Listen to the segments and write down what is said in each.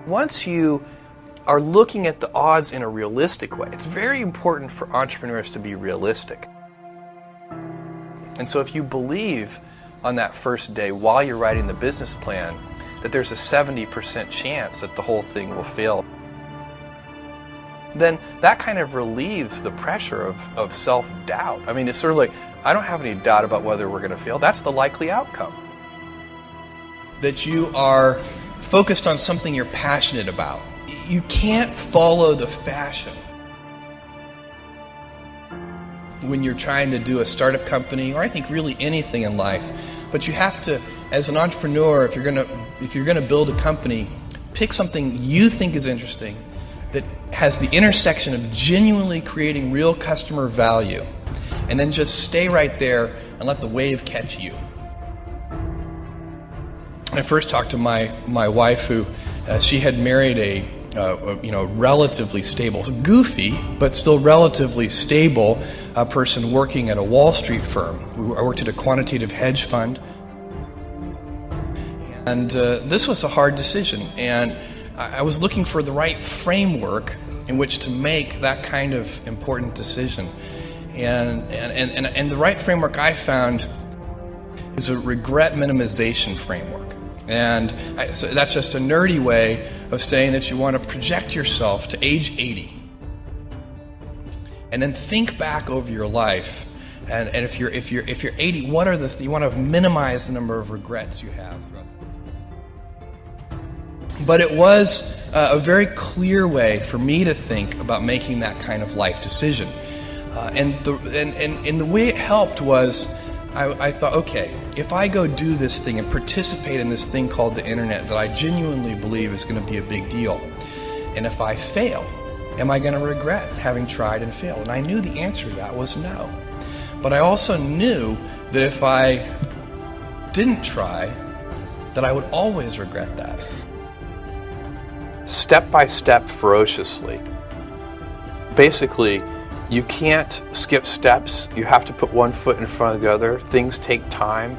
Once you are looking at the odds in a realistic way, it's very important for entrepreneurs to be realistic. And so if you believe on that first day while you're writing the business plan that there's a 70% chance that the whole thing will fail, then that kind of relieves the pressure of self-doubt. I mean, it's sort of like, I don't have any doubt about whether we're going to fail. That's the likely outcome. That you are focused on something you're passionate about. You can't follow the fashion when you're trying to do a startup company, or I think really anything in life. But you have to, as an entrepreneur, if you're gonna build a company, pick something you think is interesting that has the intersection of genuinely creating real customer value, and then just stay right there and let the wave catch you. I first talked to my wife, who she had married a relatively stable, goofy but still relatively stable person working at a Wall Street firm. I worked at a quantitative hedge fund, and this was a hard decision. And I was looking for the right framework in which to make that kind of important decision. And the right framework I found is a regret minimization framework. And so that's just a nerdy way of saying that you want to project yourself to age 80. And then think back over your life. And if you're 80, what are you want to minimize the number of regrets you have throughout. But it was a very clear way for me to think about making that kind of life decision. And the way it helped was I thought, okay, if I go do this thing and participate in this thing called the internet that I genuinely believe is going to be a big deal, and if I fail, am I going to regret having tried and failed? And I knew the answer to that was no. But I also knew that if I didn't try, that I would always regret that. Step by step, ferociously. Basically, you can't skip steps. You have to put one foot in front of the other. Things take time.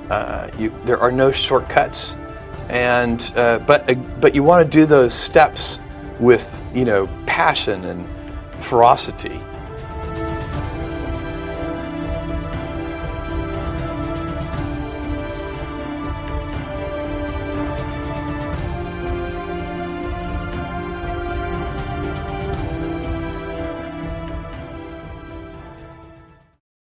There are no shortcuts, but you want to do those steps with passion and ferocity.